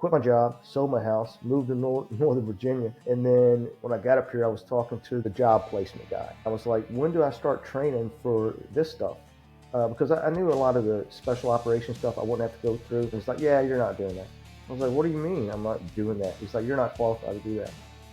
quit my job, sold my house, moved to Northern Virginia. And then when I got up here, I was talking to the job placement guy. I was like, when do I start training for this stuff? Because I knew a lot of the special operations stuff I wouldn't have to go through. And he's like, yeah, you're not doing that. I was like, what do you mean I'm not doing that? He's like, you're not qualified to do that.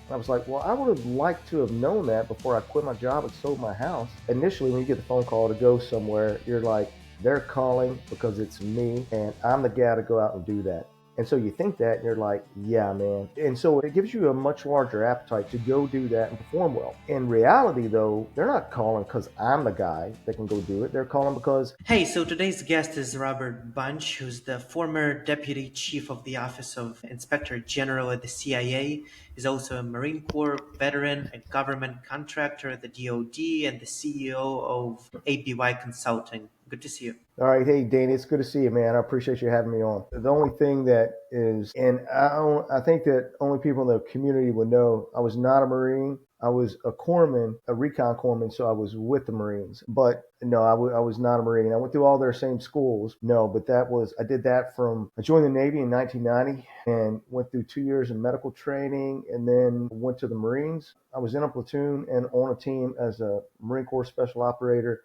And I was like, well, I would have liked to have known that before I quit my job and sold my house. Initially, when you get the phone call to go somewhere, you're like, they're calling because it's me and I'm the guy to go out and do that. And so you think that and you're like, yeah, man. And so it gives you a much larger appetite to go do that and perform well. In reality, though, they're not calling because I'm the guy that can go do it. They're calling because, Hey, so today's guest is Robert Bunch, who's the former Deputy Chief of the Office of Inspector General at the CIA. He's also a Marine Corps veteran, a government contractor at the DoD, and the CEO of ABY Consulting. Good to see you. all right, hey, Danny, it's good to see you, man. I appreciate you having me on. The only thing that is, and I think that only people in the community would know, I was not a Marine. I was a corpsman, a recon corpsman, so I was with the Marines. But no, I was not a Marine. I went through all their same schools. No, but I did that I joined the Navy in 1990 and went through 2 years of medical training and then went to the Marines. I was in a platoon and on a team as a Marine Corps special operator.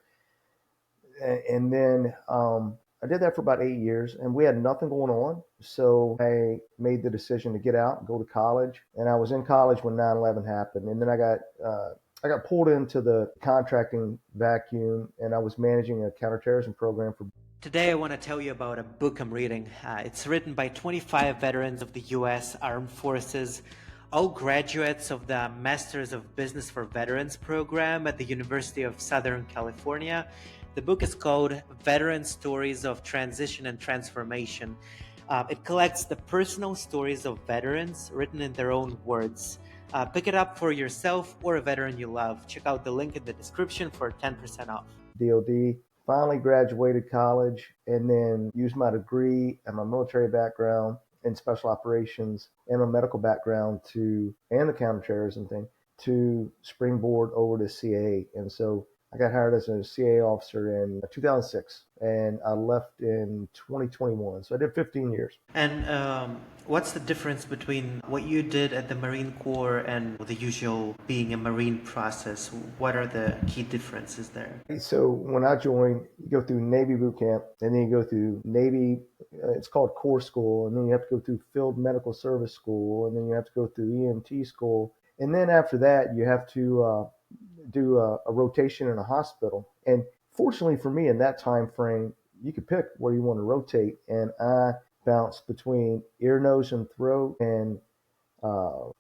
And then I did that for about 8 years, and we had nothing going on. So I made the decision to get out and go to college. And I was in college when 9/11 happened, and then I got pulled into the contracting vacuum, and I was managing a counterterrorism program for. Today, I want to tell you about a book I'm reading. It's written by 25 veterans of the U.S. Armed Forces, all graduates of the Masters of Business for Veterans program at the University of Southern California. The book is called Veteran Stories of Transition and Transformation. It collects the personal stories of veterans written in their own words. Pick it up for yourself or a veteran you love. Check out the link in the description for 10% off. DOD. Finally graduated college and then used my degree and my military background in special operations and my medical background and the counterterrorism thing to springboard over to CAA. And so I got hired as a CAA officer in 2006 and I left in 2021. So I did 15 years. And what's the difference between what you did at the Marine Corps and the usual being a Marine process? What are the key differences there? So when I joined, you go through Navy boot camp, and then you go through Navy, it's called Corps School, and then you have to go through Field Medical Service School, and then you have to go through EMT School. And then after that, you have to do a rotation in a hospital. And fortunately for me in that time frame, you could pick where you want to rotate. And I bounced between ear, nose, and throat and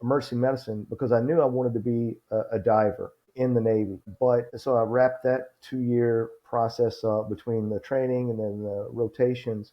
emergency medicine because I knew I wanted to be a diver in the Navy. But so I wrapped that 2 year process up between the training and then the rotations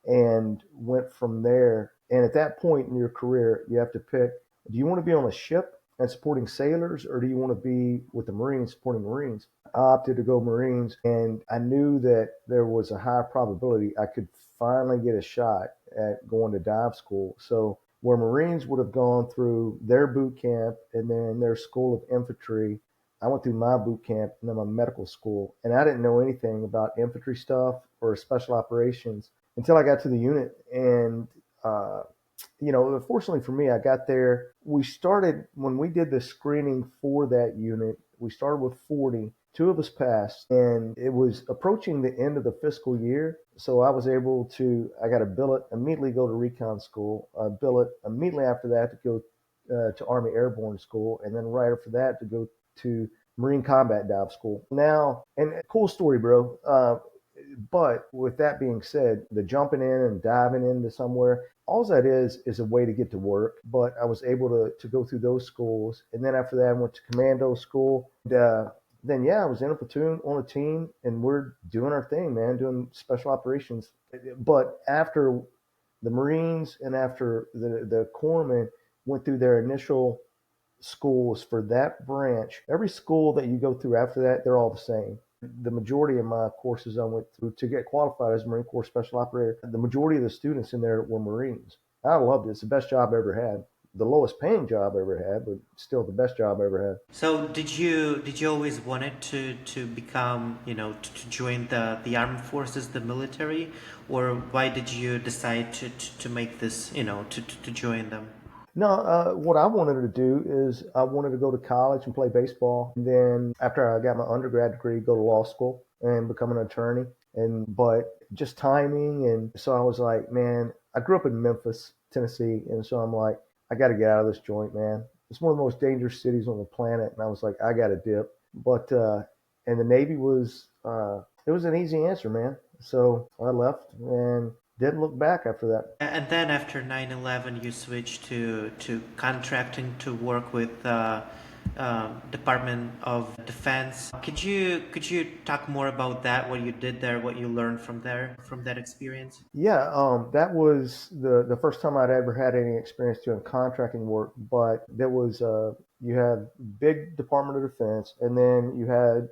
and went from there. And at that point in your career, you have to pick, do you want to be on a ship and supporting sailors, or do you want to be with the Marines supporting Marines? I opted to go Marines, and I knew that there was a high probability I could finally get a shot at going to dive school. So where Marines would have gone through their boot camp and then their school of infantry, I went through my boot camp and then my medical school. And I didn't know anything about infantry stuff or special operations until I got to the unit. And fortunately for me, I got there. When we did the screening for that unit, we started with 40. Two of us passed, and it was approaching the end of the fiscal year. So I got a billet, immediately go to recon school, a billet immediately after that to go to Army Airborne School, and then right after that to go to Marine Combat Dive School. Now, and cool story, bro. But with that being said, the jumping in and diving into somewhere, all that is a way to get to work. But I was able to go through those schools. And then after that, I went to commando school. Then, I was in a platoon on a team, and we're doing our thing, man, doing special operations. But after the Marines and after the corpsmen went through their initial schools for that branch, every school that you go through after that, they're all the same. The majority of my courses I went through to get qualified as a Marine Corps Special Operator, the majority of the students in there were Marines. I loved it. It's the best job I ever had. the lowest paying job I ever had, but still the best job I ever had. So did you always wanted to become, to join the armed forces, the military, or why did you decide to make this, to join them? No, what I wanted to do is I wanted to go to college and play baseball. And then after I got my undergrad degree, go to law school and become an attorney. And but just timing, and so I was like, man, I grew up in Memphis, Tennessee, and so I'm like, I got to get out of this joint, man. It's one of the most dangerous cities on the planet, and I was like, I got to dip. But and the Navy was it was an easy answer, man. So I left and didn't look back after that. And then after 9/11, you switched to contracting to work with Department of Defense. Could you talk more about that? What you did there, what you learned from there, from that experience? Yeah, that was the first time I'd ever had any experience doing contracting work. But there was you had big Department of Defense, and then you had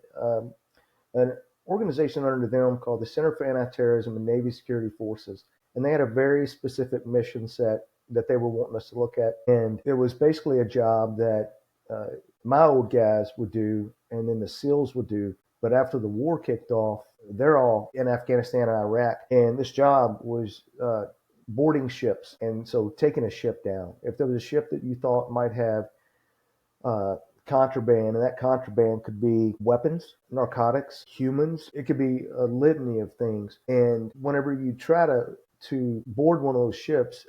an organization under them called the Center for Anti-Terrorism and Navy Security Forces, and they had a very specific mission set that they were wanting us to look at, and it was basically a job that uh, my old guys would do, and then the SEALs would do. But after the war kicked off, they're all in Afghanistan and Iraq, and this job was boarding ships, and so taking a ship down. If there was a ship that you thought might have uh, contraband, and that contraband could be weapons, narcotics, humans. It could be a litany of things. And whenever you try to board one of those ships,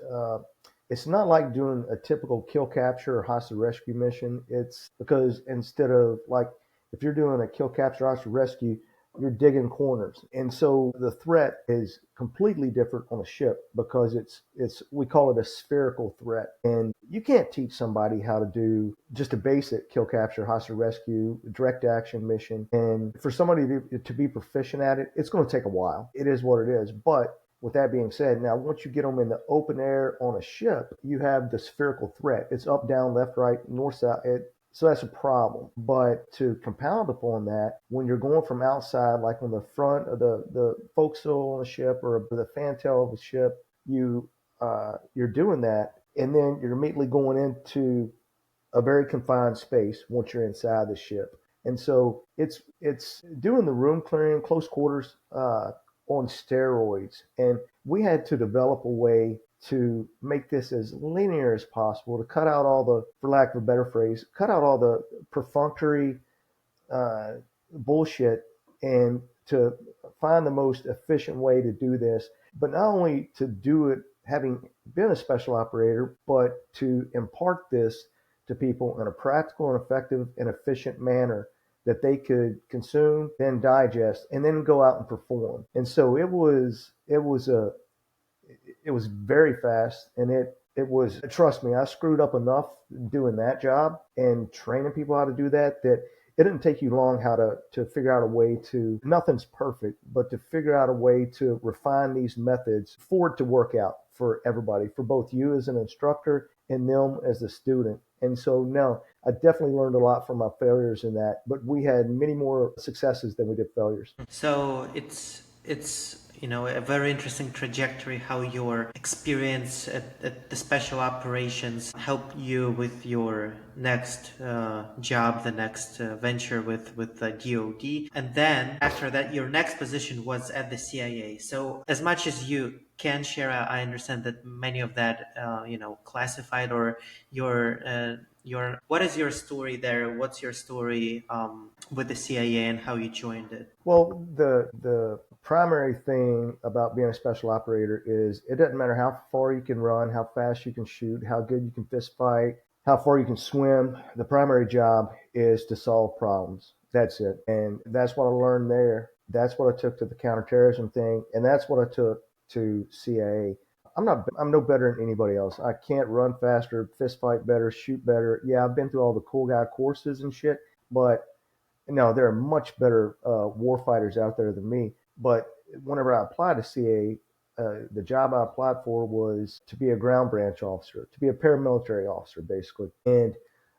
it's not like doing a typical kill capture or hostage rescue mission. It's because instead of like if you're doing a kill capture hostage rescue, you're digging corners. And so the threat is completely different on a ship because it's we call it a spherical threat. And you can't teach somebody how to do just a basic kill capture, hostage rescue, direct action mission. And for somebody to be proficient at it, it's going to take a while. It is what it is. But with that being said, now once you get them in the open air on a ship, you have the spherical threat. It's up, down, left, right, north, south. So that's a problem. But to compound upon that, when you're going from outside, like on the front of the forecastle on a ship or the fantail of a ship, you're doing that, and then you're immediately going into a very confined space once you're inside the ship. And so it's doing the room clearing, close quarters on steroids. And we had to develop a way to make this as linear as possible, to cut out all the, for lack of a better phrase, cut out all the perfunctory uh, bullshit and to find the most efficient way to do this. But not only to do it having been a special operator, but to impart this to people in a practical and effective and efficient manner that they could consume, then digest, and then go out and perform. And so it was very fast, and it was, trust me, I screwed up enough doing that job and training people how to do that it didn't take you long how to figure out a way to, nothing's perfect, but to figure out a way to refine these methods for it to work out for everybody, for both you as an instructor and them as a student. And so no, I definitely learned a lot from my failures in that, but we had many more successes than we did failures. So it's a very interesting trajectory how your experience at the special operations helped you with your next job, the next venture with the DoD, and then after that your next position was at the CIA. So as much as you can share, I understand that many of that classified, or your what is your story there? What's your story with the CIA and how you joined it? Well, the primary thing about being a special operator is it doesn't matter how far you can run, how fast you can shoot, how good you can fist fight, how far you can swim. The primary job is to solve problems. That's it. And that's what I learned there. That's what I took to the counterterrorism thing, and that's what I took to CIA. I'm no better than anybody else. I can't run faster, fist fight better, shoot better. Yeah, I've been through all the cool guy courses and shit, but no, there are much better war fighters out there than me. But whenever I applied to CA, the job I applied for was to be a ground branch officer, to be a paramilitary officer, basically. And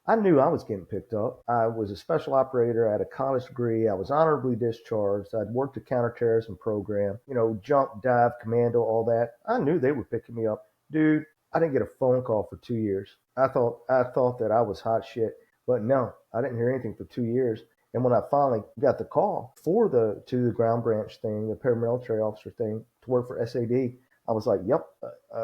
I knew I was getting picked up. I was a special operator. I had a college degree. I was honorably discharged. I'd worked a counterterrorism program, jump, dive, commando, all that. I knew they were picking me up. Dude, I didn't get a phone call for 2 years. I thought that I was hot shit, but no, I didn't hear anything for 2 years. And when I finally got the call for the ground branch thing, the paramilitary officer thing, to work for SAD, I was like, "Yep,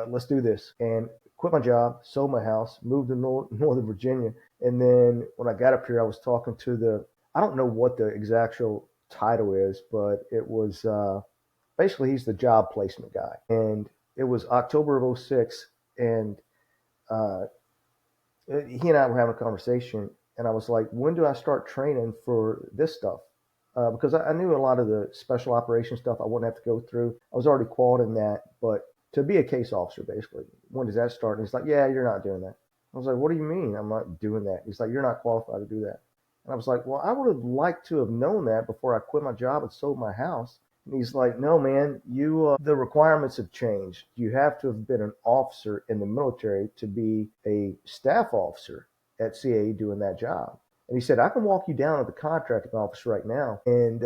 let's do this." And quit my job, sold my house, moved to Northern Virginia, and then when I got up here, I was talking to the I don't know what the exact title is, but it was basically he's the job placement guy, and it was October of '06, and uh, he and I were having a conversation, and I was like, when do I start training for this stuff? Because I knew a lot of the special operations stuff I wouldn't have to go through. I was already qualified in that, but to be a case officer, basically, when does that start? And he's like, yeah, you're not doing that. I was like, what do you mean I'm not doing that? He's like, you're not qualified to do that. And I was like, well, I would have liked to have known that before I quit my job and sold my house. And he's like, no, man, the requirements have changed. You have to have been an officer in the military to be a staff officer at CAE doing that job. And he said, I can walk you down to the contracting office right now, and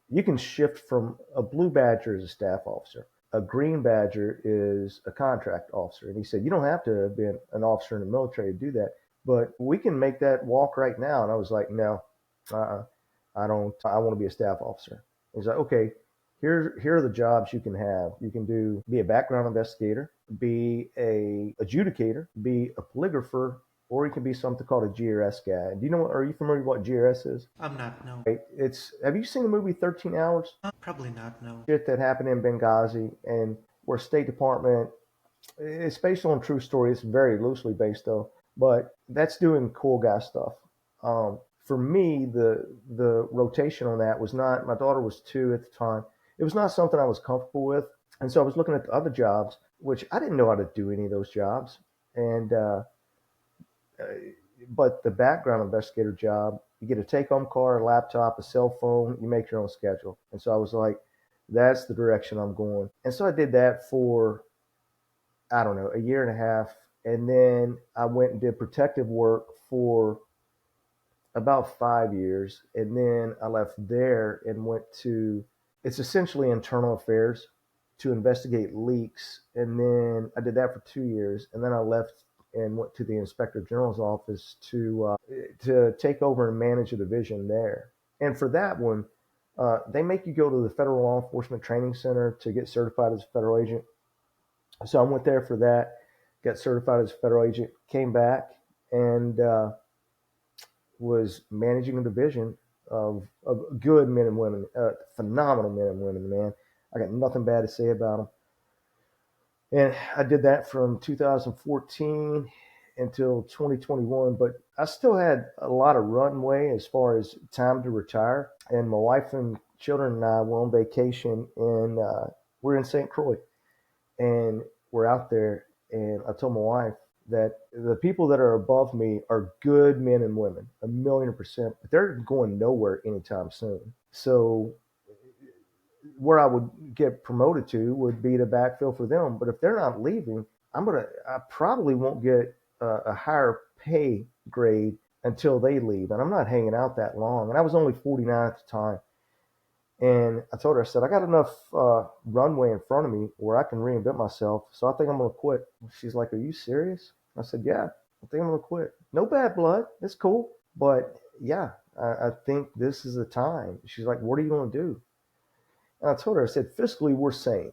you can shift from a blue badger as a staff officer. A green badger is a contract officer. And he said, you don't have to have been an officer in the military to do that, but we can make that walk right now. And I was like, no, uh-uh, I don't, I want to be a staff officer. He's like, okay, here are the jobs you can have. You can be a background investigator, be a adjudicator, be a polygrapher, or you can be something called a GRS guy. Do you know what? Are you familiar with what GRS is? I'm not, no. Right? It's Have you seen the movie 13 Hours? Probably not, no. Shit that happened in Benghazi, and where State Department. It's based on a true story. It's very loosely based though, but that's doing cool guy stuff. For me, the rotation on that was not. My daughter was 2 at the time. It was not something I was comfortable with, and so I was looking at the other jobs, which I didn't know how to do any of those jobs. And uh, but the background investigator job, you get a take-home car, a laptop, a cell phone. You make your own schedule. And so I was like, that's the direction I'm going. And so I did that for I don't know, a year and a half. And then I went and did protective work for about 5 years. And then I left there and went to, it's essentially internal affairs to investigate leaks. And then I did that for 2 years. And then I left and went to the inspector general's office to take over and manage a division there. And for that one, they make you go to the Federal Law Enforcement Training Center to get certified as a federal agent. So I went there for that, got certified as a federal agent, came back, and was managing a division of good men and women, phenomenal men and women, man. I got nothing bad to say about them. And I did that from 2014 until 2021, but I still had a lot of runway as far as time to retire. And my wife and children and I were on vacation, and we're in St. Croix, and we're out there. And I told my wife that the people that are above me are good men and women, 1,000,000%, but they're going nowhere anytime soon. So where I would get promoted to would be to backfill for them. But if they're not leaving, I probably won't get a higher pay grade until they leave. And I'm not hanging out that long. And I was only 49 at the time. And I told her, I said, I got enough runway in front of me where I can reinvent myself. So I think I'm going to quit. She's like, are you serious? I said, yeah, I think I'm going to quit. No bad blood. It's cool. But yeah, I think this is the time. She's like, what are you going to do? And I told her, I said, fiscally, we're sane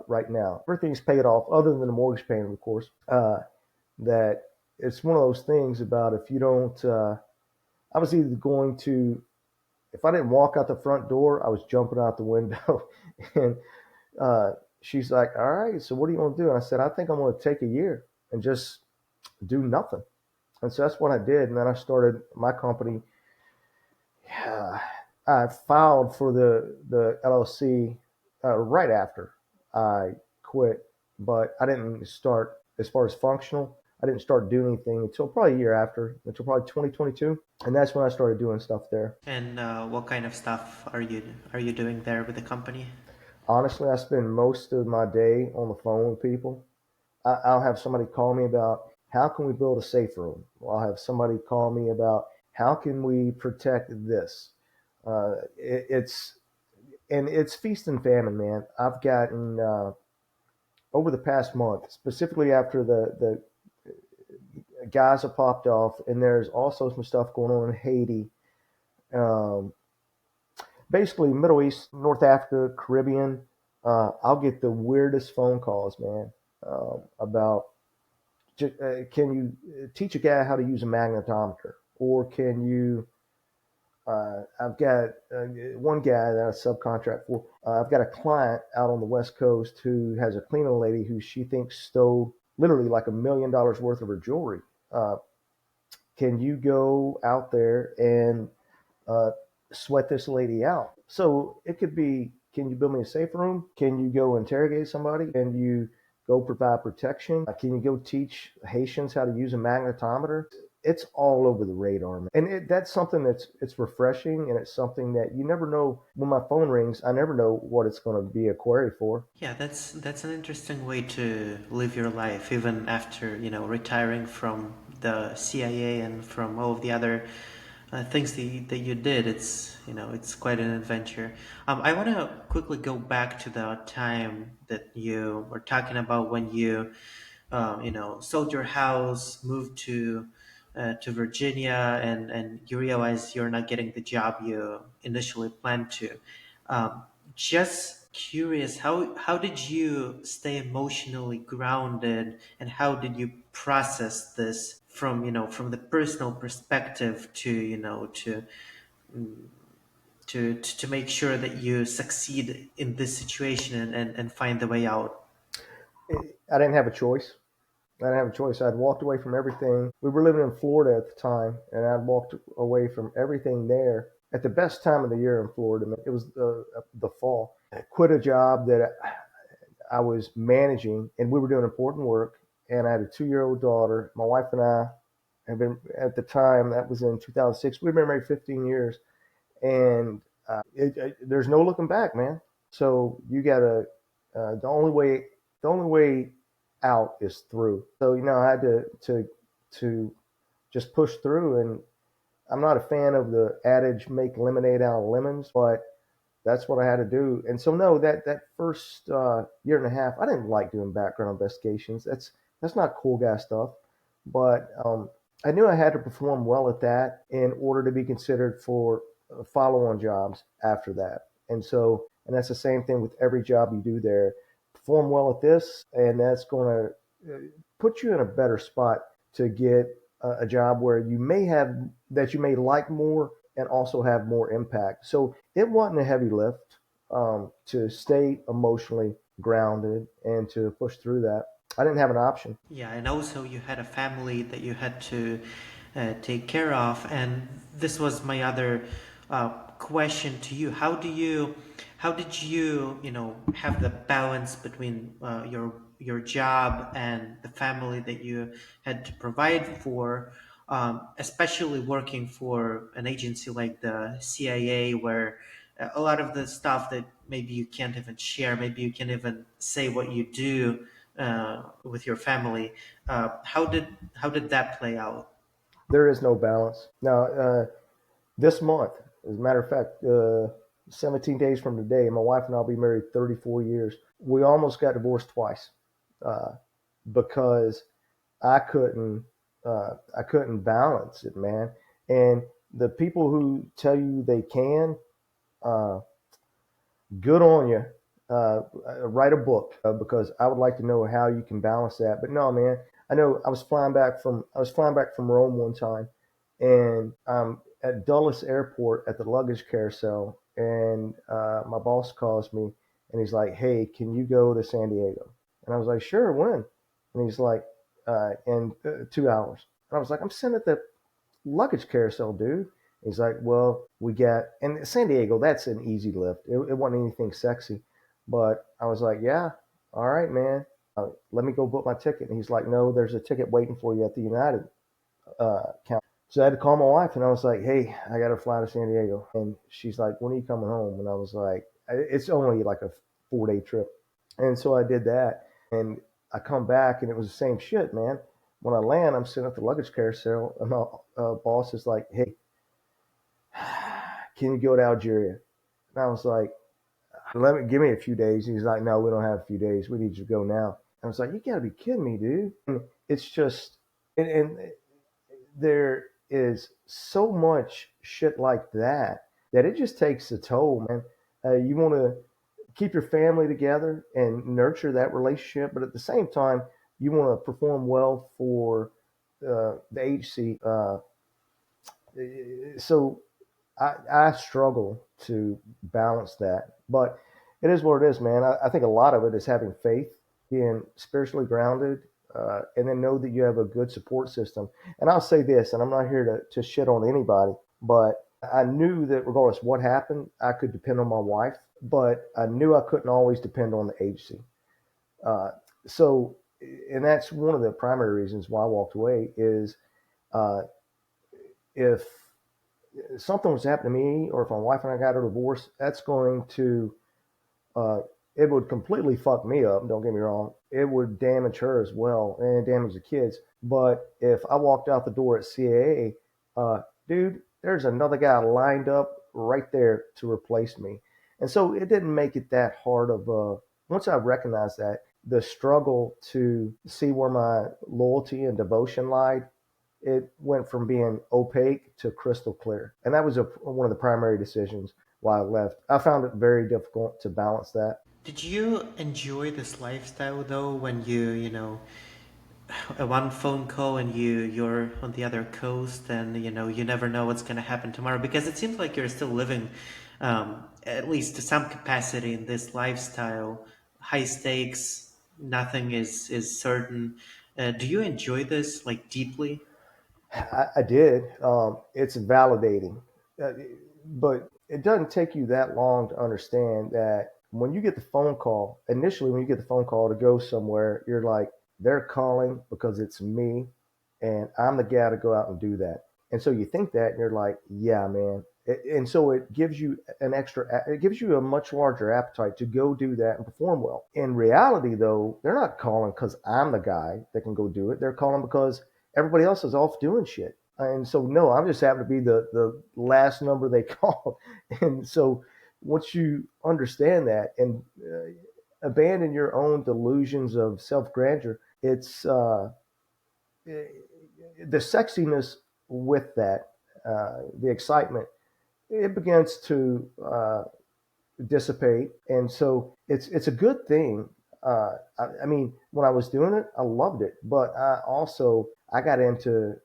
right now. Everything's paid off other than the mortgage payment, of course. That it's one of those things about if you don't, I was either going to, if I didn't walk out the front door, I was jumping out the window. And uh, she's like, all right, so what are you going to do? And I said, I think I'm going to take a year and just do nothing. And so that's what I did. And then I started my company. Yeah, I filed for the LLC right after I quit, but I didn't start as far as functional. I didn't start doing anything until probably a year after, until probably 2022, and that's when I started doing stuff there. And what kind of stuff are you doing there with the company? Honestly, I spend most of my day on the phone with people. I'll have somebody call me about how can we build a safe room. I'll have somebody call me about how can we protect this. It's feast and famine, man. I've gotten over the past month, specifically after the Gaza popped off, and there's also some stuff going on in Haiti, um, basically Middle East, North Africa, Caribbean. I'll get the weirdest phone calls, man, about can you teach a guy how to use a magnetometer, or can you I've got one guy that I subcontract for. I've got a client out on the West Coast who has a cleaning lady who she thinks stole literally like $1 million worth of her jewelry. Uh, can you go out there and uh, sweat this lady out? So it could be, can you build me a safe room? Can you go interrogate somebody? Can you go provide protection? Can you go teach Haitians how to use a magnetometer? It's all over the radar, man. And that's something it's refreshing, and it's something that you never know. When my phone rings, I never know what it's going to be a query for. Yeah, that's an interesting way to live your life, even after retiring from the CIA and from all of the other things that you did. It's quite an adventure. I want to quickly go back to the time that you were talking about when you sold your house, moved to Virginia, and you realize you're not getting the job you initially planned to. Um, just curious, how did you stay emotionally grounded, and how did you process this from from the personal perspective to to make sure that you succeed in this situation and find the way out? I didn't have a choice. I didn't have a choice. I'd walked away from everything. We were living in Florida at the time, and I'd walked away from everything there at the best time of the year in Florida. It was the fall. I quit a job that I was managing, and we were doing important work. And I had a 2-year-old daughter. My wife and I have been, at the time, that was in 2006. We've been married 15 years, and there's no looking back, man. So you gotta the only way out is through. So I had to just push through, and I'm not a fan of the adage "make lemonade out of lemons," but that's what I had to do. And so no, that first year and a half, I didn't like doing background investigations. That's not cool guy stuff. But I knew I had to perform well at that in order to be considered for follow-on jobs after that. And that's the same thing with every job you do there. Perform well at this, and that's going to put you in a better spot to get a job where you may like more and also have more impact. So it wasn't a heavy lift to stay emotionally grounded and to push through that. I didn't have an option. Yeah, and also you had a family that you had to take care of, and this was my other question to you. How did you, have the balance between your job and the family that you had to provide for, especially working for an agency like the CIA, where a lot of the stuff that maybe you can't even share, maybe you can't even say what you do with your family. How did that play out? There is no balance. Now, this month, as a matter of fact, 17 days from today, my wife and I will be married 34 years. We almost got divorced twice uh, because I couldn't I couldn't balance it, man. And the people who tell you they can, uh, good on you. Write a book because I would like to know how you can balance that. But no, man, I know I was flying back from Rome one time, and I'm at Dulles Airport at the luggage carousel, and my boss calls me, and he's like, "Hey, can you go to San Diego?" And I was like, "Sure, when?" And he's like, "In 2 hours." And I was like, "I'm sitting at the luggage carousel, dude." He's like, well, we got, and San Diego, that's an easy lift. It wasn't anything sexy. But I was like, yeah, all right, man. Let me go book my ticket. And he's like, no, there's a ticket waiting for you at the United counter. So I had to call my wife, and I was like, hey, I got to fly to San Diego. And she's like, when are you coming home? And I was like, it's only like a 4-day trip. And so I did that. And I come back, and it was the same shit, man. When I land, I'm sitting at the luggage carousel, and my boss is like, hey, can you go to Algeria? And I was like, Give me a few days. He's like, no, we don't have a few days. We need you to go now. I was like, you got to be kidding me, dude. And it's just, and there is so much shit like that that it just takes a toll, man. You want to keep your family together and nurture that relationship, but at the same time, you want to perform well for the HC. So I struggle to balance that, but it is what it is, man. I think a lot of it is having faith, being spiritually grounded, and then know that you have a good support system. And I'll say this, and I'm not here to shit on anybody, but I knew that regardless what happened, I could depend on my wife, but I knew I couldn't always depend on the agency. Uh, so, and that's one of the primary reasons why I walked away is uh, if something was happening to me or if my wife and I got a divorce, that's going to uh, it would completely fuck me up. Don't get me wrong. It would damage her as well and damage the kids. But if I walked out the door at CAA, dude, there's another guy lined up right there to replace me. And so it didn't make it that hard of a. Once I recognized that, the struggle to see where my loyalty and devotion lied, it went from being opaque to crystal clear. And that was one of the primary decisions why I left. I found it very difficult to balance that. Did you enjoy this lifestyle though when you a one phone call and you're on the other coast and you never know what's going to happen tomorrow because it seems like you're still living at least to some capacity in this lifestyle, high stakes, nothing is certain. Do you enjoy this like deeply? I did. It's validating, uh, but it doesn't take you that long to understand that when you get the phone call, initially, when you get the phone call to go somewhere, you're like, they're calling because it's me and I'm the guy to go out and do that. And so you think that and you're like, yeah, man. And so it gives you it gives you a much larger appetite to go do that and perform well. In reality, though, they're not calling because I'm the guy that can go do it. They're calling because everybody else is off doing shit. And so, no, I'm just happen to be the last number they called. And so, once you understand that and abandon your own delusions of self grandeur, it's the sexiness with that, the excitement, it begins to dissipate, and so it's a good thing. I mean, when I was doing it, I loved it, but I got into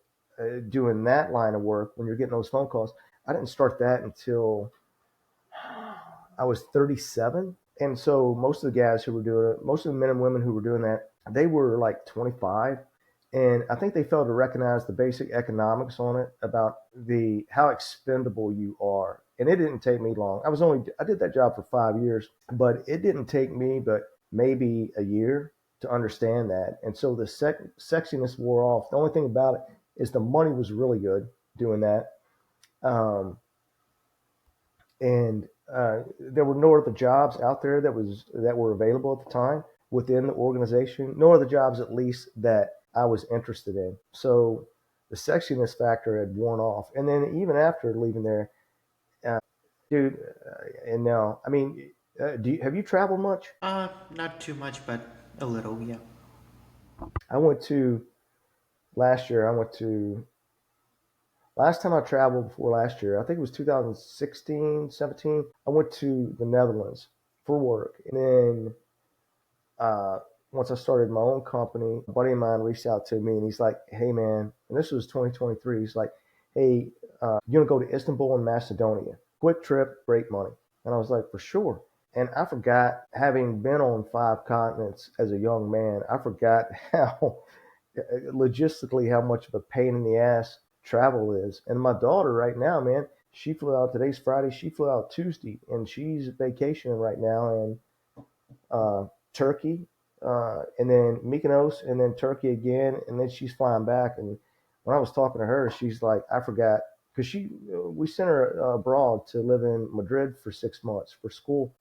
doing that line of work when you're getting those phone calls. I didn't start that until I was 37. And so most of the guys who were doing it, most of the men and women who were doing that, they were like 25. And I think they failed to recognize the basic economics on it about the how expendable you are. And it didn't take me long. I did that job for 5 years, but it didn't take me but maybe a year to understand that. And so the sexiness wore off. The only thing about it is the money was really good doing that. Um, and there were no other jobs out there that were available at the time within the organization. No other jobs, at least that I was interested in. So the sexiness factor had worn off. And then even after leaving there, dude, and now I mean, have you traveled much? Not too much, but a little, yeah. I went to last year. I went to last time I traveled before last year. I think it was 2016, 17. I went to the Netherlands for work, and then uh, once I started my own company, a buddy of mine reached out to me and he's like, "Hey man," and this was 2023. He's like, "Hey, you want to go to Istanbul and Macedonia? Quick trip, great money." And I was like, "For sure." And I forgot, having been on 5 continents as a young man, I forgot how logistically how much of a pain in the ass travel is. And my daughter right now, man, she flew out today's Friday. She flew out Tuesday, and she's vacationing right now in Turkey, and then Mykonos, and then Turkey again, and then she's flying back. And when I was talking to her, she's like, I forgot because we sent her abroad to live in Madrid for 6 months for school.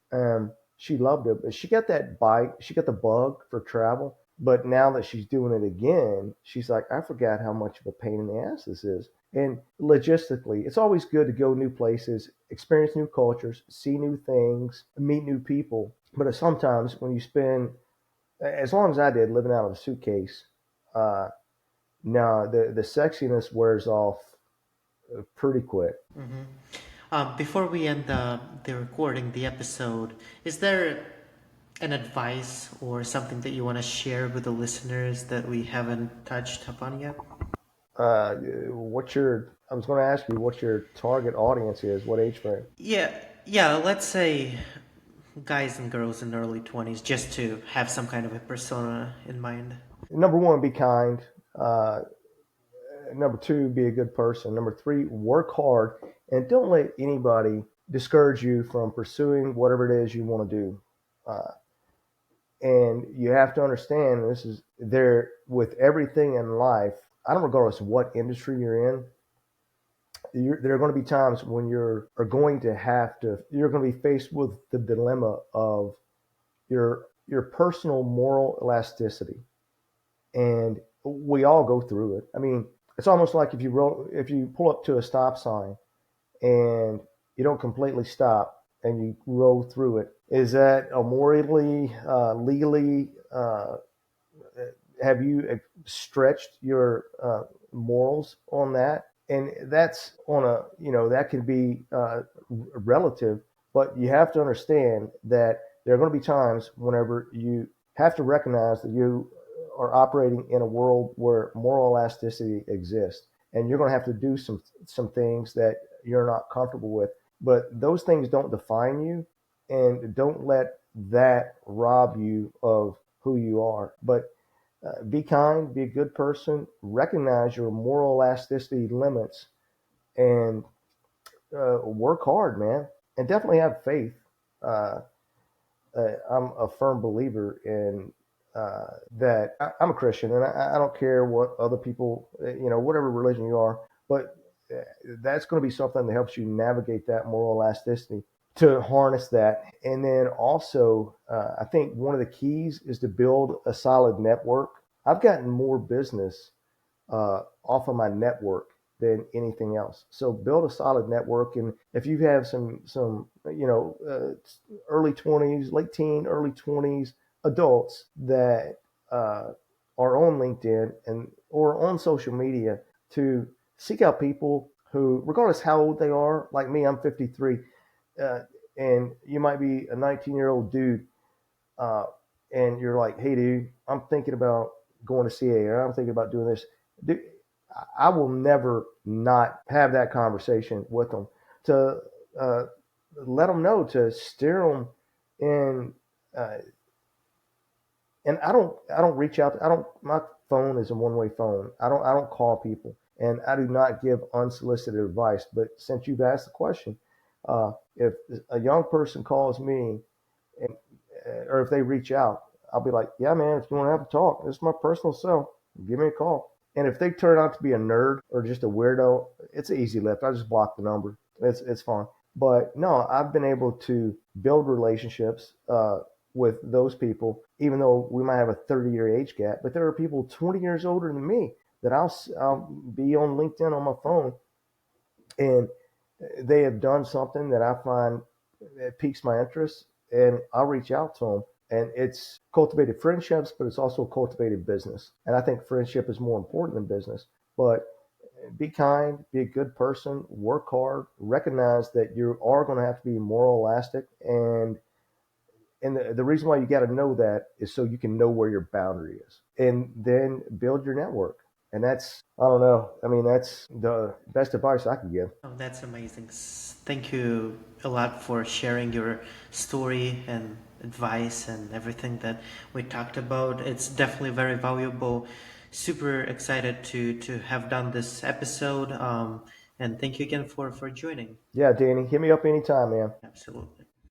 She loved it, but she got that bite, she got the bug for travel. But now that she's doing it again, she's like, I forgot how much of a pain in the ass this is. And logistically, it's always good to go new places, experience new cultures, see new things, meet new people. But sometimes when you spend, as long as I did, living out of a suitcase, uh, no, the sexiness wears off pretty quick. Hmm. Before we end the recording, the episode, is there an advice or something that you want to share with the listeners that we haven't touched upon yet? What's your? I was going to ask you what your target audience is. What age frame? Yeah, yeah. Let's say guys and girls in their early 20s, just to have some kind of a persona in mind. Number one, be kind. Uh, Number two, be a good person. Number three, work hard, and don't let anybody discourage you from pursuing whatever it is you want to do. Uh, and you have to understand this is there with everything in life. I don't regardless of what industry you're in. There are going to be times when are going to have to. You're going to be faced with the dilemma of your personal moral elasticity, and we all go through it. I mean, it's almost like if you pull up to a stop sign and you don't completely stop and you roll through it. Is that a morally, legally, have you stretched your morals on that? And that's on a, that can be relative, but you have to understand that there are going to be times whenever you have to recognize that you are operating in a world where moral elasticity exists, and you're going to have to do some things that you're not comfortable with. But those things don't define you, and don't let that rob you of who you are. But be kind, be a good person, recognize your moral elasticity limits, and work hard, man, and definitely have faith. Uh, I'm a firm believer in that. I'm a Christian, and I don't care what other people, whatever religion you are, but that's going to be something that helps you navigate that moral elasticity to harness that. And then also, I think one of the keys is to build a solid network. I've gotten more business off of my network than anything else. So build a solid network, and if you have some early 20s, late teen, early 20s adults that are on LinkedIn and or on social media, to seek out people who, regardless how old they are, like me, I'm 53, uh, and you might be a 19-year-old dude, uh, and you're like, hey, dude, I'm thinking about going to CA, or I'm thinking about doing this. Dude, I will never not have that conversation with them to uh, let them know, to steer them in. Uh, and I don't reach out. I don't. My phone is a one-way phone. I don't call people, and I do not give unsolicited advice. But since you've asked the question, if a young person calls me, and or if they reach out, I'll be like, yeah, man, if you want to have a talk, this is my personal cell. Give me a call. And if they turn out to be a nerd or just a weirdo, it's an easy lift. I just block the number. It's fine. But no, I've been able to build relationships with those people, even though we might have a 30-year age gap. But there are people 20 years older than me that I'll be on LinkedIn on my phone, and they have done something that I find that piques my interest, and I'll reach out to them. And it's cultivated friendships, but it's also cultivated business. And I think friendship is more important than business. But be kind, be a good person, work hard, recognize that you are going to have to be more elastic, and the reason why you got to know that is so you can know where your boundary is, and then build your network. And that's, I don't know. I mean, that's the best advice I could give. Oh, that's amazing. Thank you a lot for sharing your story and advice and everything that we talked about. It's definitely very valuable. Super excited to have done this episode. And thank you again for joining. Yeah, Danny, hit me up anytime, man. Absolutely.